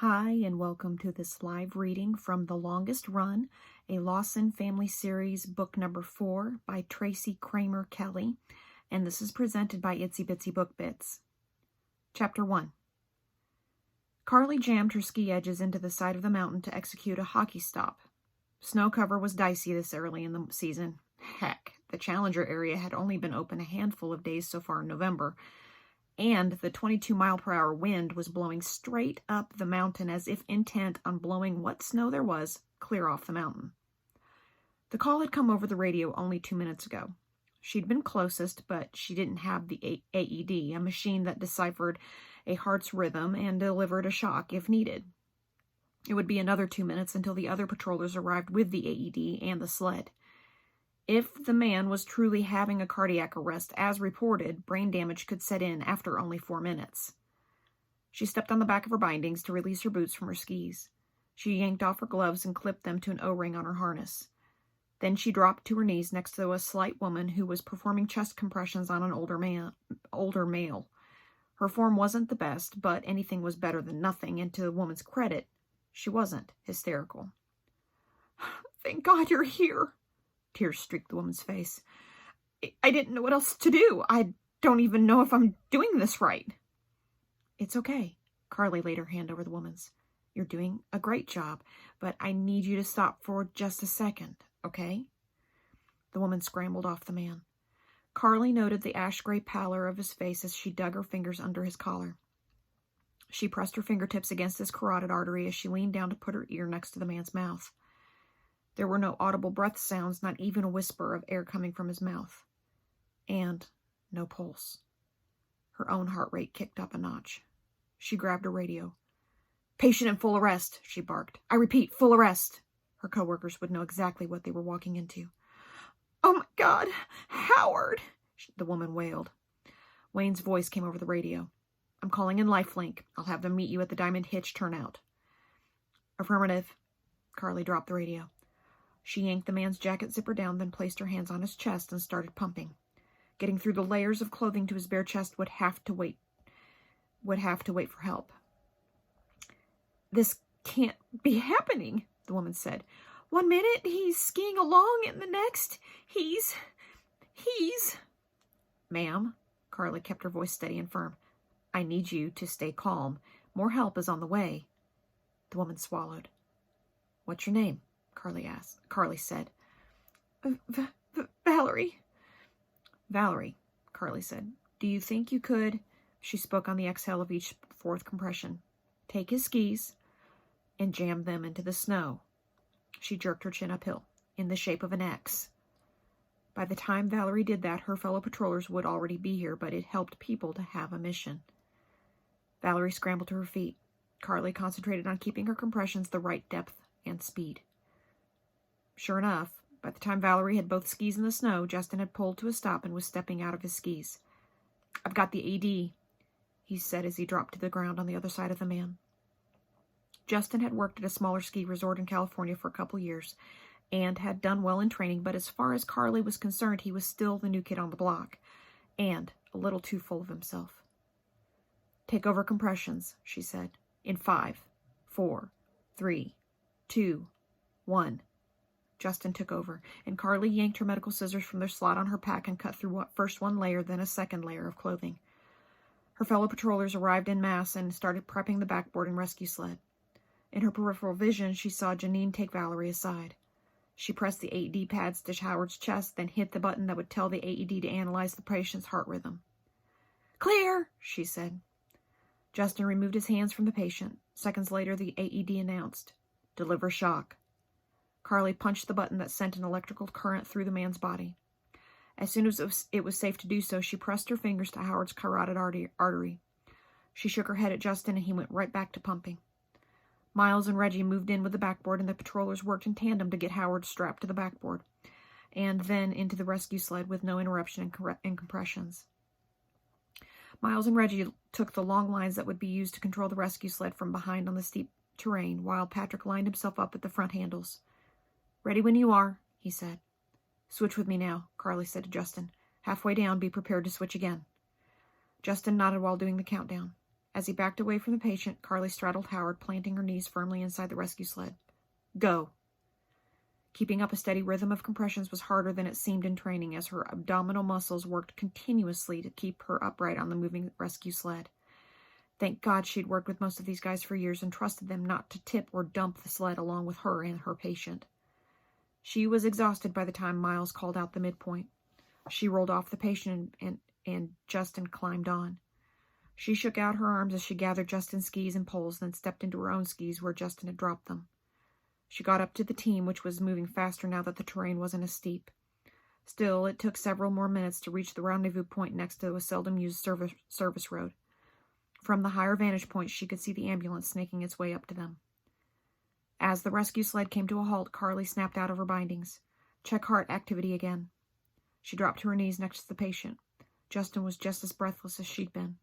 Hi, and welcome to this live reading from The Longest Run, a Lawson family series, book number 4 by Tracey Cramer-Kelly, and this is presented by Itsy Bitsy Book Bits. Chapter 1. Carly jammed her ski edges into the side of the mountain to execute a hockey stop. Snow cover was dicey this early in the season. Heck, the Challenger area had only been open a handful of days so far in November, and the 22-mile-per-hour wind was blowing straight up the mountain as if intent on blowing what snow there was clear off the mountain. The call had come over the radio only 2 minutes ago. She'd been closest, but she didn't have the AED, a machine that deciphered a heart's rhythm and delivered a shock if needed. It would be another 2 minutes until the other patrollers arrived with the AED and the sled. If the man was truly having a cardiac arrest, as reported, brain damage could set in after only 4 minutes. She stepped on the back of her bindings to release her boots from her skis. She yanked off her gloves and clipped them to an O-ring on her harness. Then she dropped to her knees next to a slight woman who was performing chest compressions on an older male. Her form wasn't the best, but anything was better than nothing, and to the woman's credit, she wasn't hysterical. "Thank God you're here." Tears streaked the woman's face. "I didn't know what else to do. I don't even know if I'm doing this right." "It's okay." Carly laid her hand over the woman's. "You're doing a great job, but I need you to stop for just a second, okay?" The woman scrambled off the man. Carly noted the ash-gray pallor of his face as she dug her fingers under his collar. She pressed her fingertips against his carotid artery as she leaned down to put her ear next to the man's mouth. There were no audible breath sounds, not even a whisper of air coming from his mouth. And no pulse. Her own heart rate kicked up a notch. She grabbed her radio. "Patient in full arrest," she barked. "I repeat, full arrest." Her coworkers would know exactly what they were walking into. "Oh my God, Howard," the woman wailed. Wayne's voice came over the radio. "I'm calling in Lifelink. I'll have them meet you at the Diamond Hitch turnout." "Affirmative." Carly dropped the radio. She yanked the man's jacket zipper down, then placed her hands on his chest and started pumping. Getting through the layers of clothing to his bare chest would have to wait for help. "This can't be happening," the woman said. "1 minute he's skiing along, and the next he's... "Ma'am," Carly kept her voice steady and firm, "I need you to stay calm. More help is on the way." The woman swallowed. "What's your name?" Carly said. Valerie." "Valerie," Carly said. "Do you think you could," she spoke on the exhale of each fourth compression, "take his skis and jam them into the snow?" She jerked her chin uphill, in the shape of an X. By the time Valerie did that, her fellow patrollers would already be here, but it helped people to have a mission. Valerie scrambled to her feet. Carly concentrated on keeping her compressions the right depth and speed. Sure enough, by the time Valerie had both skis in the snow, Justin had pulled to a stop and was stepping out of his skis. "I've got the AD," he said as he dropped to the ground on the other side of the man. Justin had worked at a smaller ski resort in California for a couple years and had done well in training, but as far as Carly was concerned, he was still the new kid on the block and a little too full of himself. "Take over compressions," she said, "in 5, 4, 3, 2, 1. Justin took over, and Carly yanked her medical scissors from their slot on her pack and cut through first one layer, then a second layer of clothing. Her fellow patrollers arrived en masse and started prepping the backboard and rescue sled. In her peripheral vision, she saw Janine take Valerie aside. She pressed the AED pads to Howard's chest, then hit the button that would tell the AED to analyze the patient's heart rhythm. "Clear," she said. Justin removed his hands from the patient. Seconds later, the AED announced, "Deliver shock." Carly punched the button that sent an electrical current through the man's body. As soon as it was safe to do so, she pressed her fingers to Howard's carotid artery. She shook her head at Justin, and he went right back to pumping. Miles and Reggie moved in with the backboard, and the patrollers worked in tandem to get Howard strapped to the backboard, and then into the rescue sled with no interruption in compressions. Miles and Reggie took the long lines that would be used to control the rescue sled from behind on the steep terrain, while Patrick lined himself up at the front handles. "Ready when you are," he said. "Switch with me now," Carly said to Justin. "Halfway down, be prepared to switch again." Justin nodded while doing the countdown. As he backed away from the patient, Carly straddled Howard, planting her knees firmly inside the rescue sled. Go. Keeping up a steady rhythm of compressions was harder than it seemed in training, as her abdominal muscles worked continuously to keep her upright on the moving rescue sled. Thank God she'd worked with most of these guys for years and trusted them not to tip or dump the sled along with her and her patient. She was exhausted by the time Miles called out the midpoint. She rolled off the patient and Justin climbed on. She shook out her arms as she gathered Justin's skis and poles, then stepped into her own skis where Justin had dropped them. She got up to the team, which was moving faster now that the terrain wasn't as steep. Still, it took several more minutes to reach the rendezvous point next to a seldom-used service road. From the higher vantage point, she could see the ambulance snaking its way up to them. As the rescue sled came to a halt, Carly snapped out of her bindings. Check heart activity again. She dropped to her knees next to the patient. Justin was just as breathless as she'd been.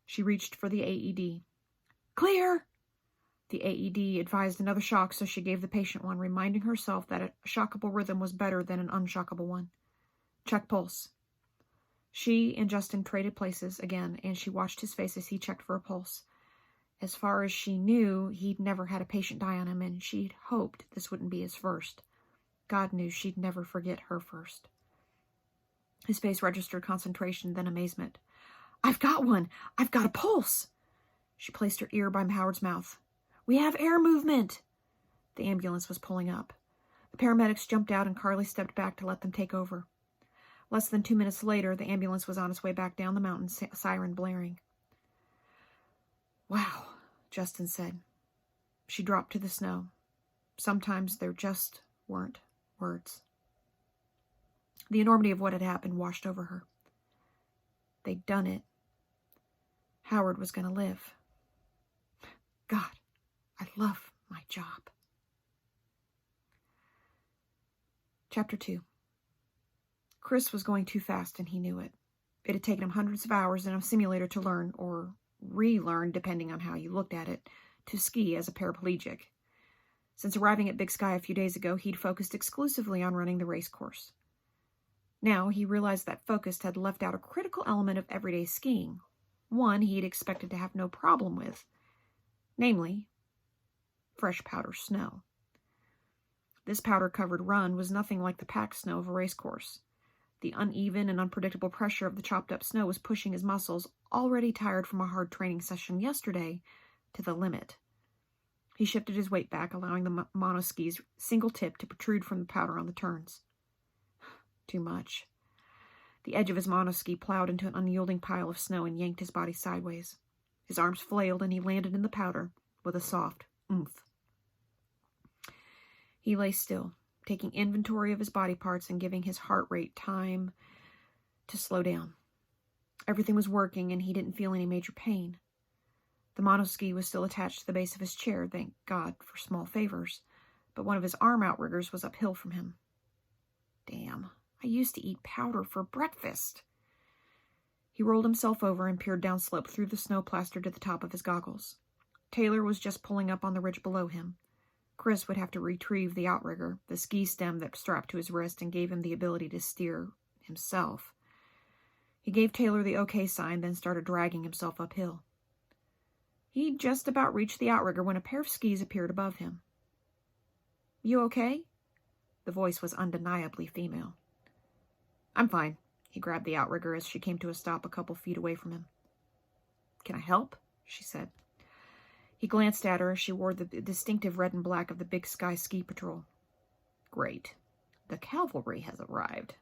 She reached for the AED. Clear! The AED advised another shock, so she gave the patient one, reminding herself that a shockable rhythm was better than an unshockable one. Check pulse. She and Justin traded places again, and she watched his face as he checked for a pulse. As far as she knew, he'd never had a patient die on him, and she'd hoped this wouldn't be his first. God knew she'd never forget her first. His face registered concentration, then amazement. I've got one! I've got a pulse! She placed her ear by Howard's mouth. We have air movement! The ambulance was pulling up. The paramedics jumped out and Carly stepped back to let them take over. Less than 2 minutes later, the ambulance was on its way back down the mountain, siren blaring. Wow, Justin said. She dropped to the snow. Sometimes there just weren't words. The enormity of what had happened washed over her. They'd done it. Howard was going to live. God, I love my job. Chapter 2. Chris was going too fast, and he knew it. It had taken him hundreds of hours in a simulator to learn, or relearn, depending on how you looked at it, to ski as a paraplegic. Since arriving at Big Sky a few days ago, he'd focused exclusively on running the race course. Now he realized that focus had left out a critical element of everyday skiing, one he'd expected to have no problem with, namely, fresh powder snow. This powder-covered run was nothing like the packed snow of a race course. The uneven and unpredictable pressure of the chopped-up snow was pushing his muscles, already tired from a hard training session yesterday, to the limit. He shifted his weight back, allowing the monoski's single tip to protrude from the powder on the turns. Too much. The edge of his monoski plowed into an unyielding pile of snow and yanked his body sideways. His arms flailed and he landed in the powder with a soft oomph. He lay still, taking inventory of his body parts and giving his heart rate time to slow down. Everything was working and he didn't feel any major pain. The monoski was still attached to the base of his chair, thank God for small favors, but one of his arm outriggers was uphill from him. Damn, I used to eat powder for breakfast. He rolled himself over and peered downslope through the snow plastered to the top of his goggles. Taylor was just pulling up on the ridge below him. Chris would have to retrieve the outrigger, the ski stem that strapped to his wrist and gave him the ability to steer himself. He gave Taylor the okay sign, then started dragging himself uphill. He'd just about reached the outrigger when a pair of skis appeared above him. You okay? The voice was undeniably female. I'm fine. He grabbed the outrigger as she came to a stop a couple feet away from him. Can I help? She said. He glanced at her as she wore the distinctive red and black of the Big Sky Ski Patrol. Great. The cavalry has arrived.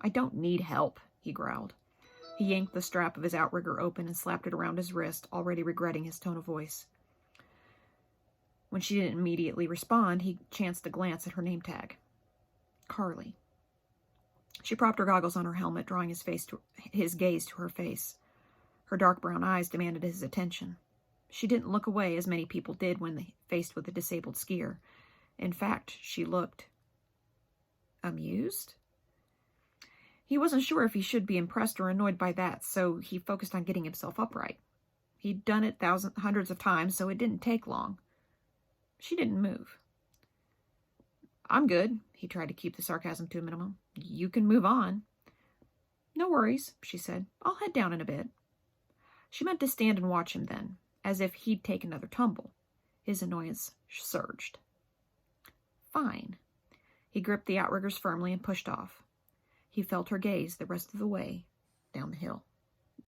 I don't need help, he growled. He yanked the strap of his outrigger open and slapped it around his wrist, already regretting his tone of voice. When she didn't immediately respond, he chanced a glance at her name tag. Carly. She propped her goggles on her helmet, drawing his gaze to her face. Her dark brown eyes demanded his attention. She didn't look away as many people did when faced with a disabled skier. In fact, she looked amused. He wasn't sure if he should be impressed or annoyed by that, so he focused on getting himself upright. He'd done it hundreds of times, so it didn't take long. She didn't move. I'm good. He tried to keep the sarcasm to a minimum. You can move on. No worries, she said. I'll head down in a bit. She meant to stand and watch him then, as if he'd take another tumble. His annoyance surged. Fine. He gripped the outriggers firmly and pushed off. He felt her gaze the rest of the way down the hill.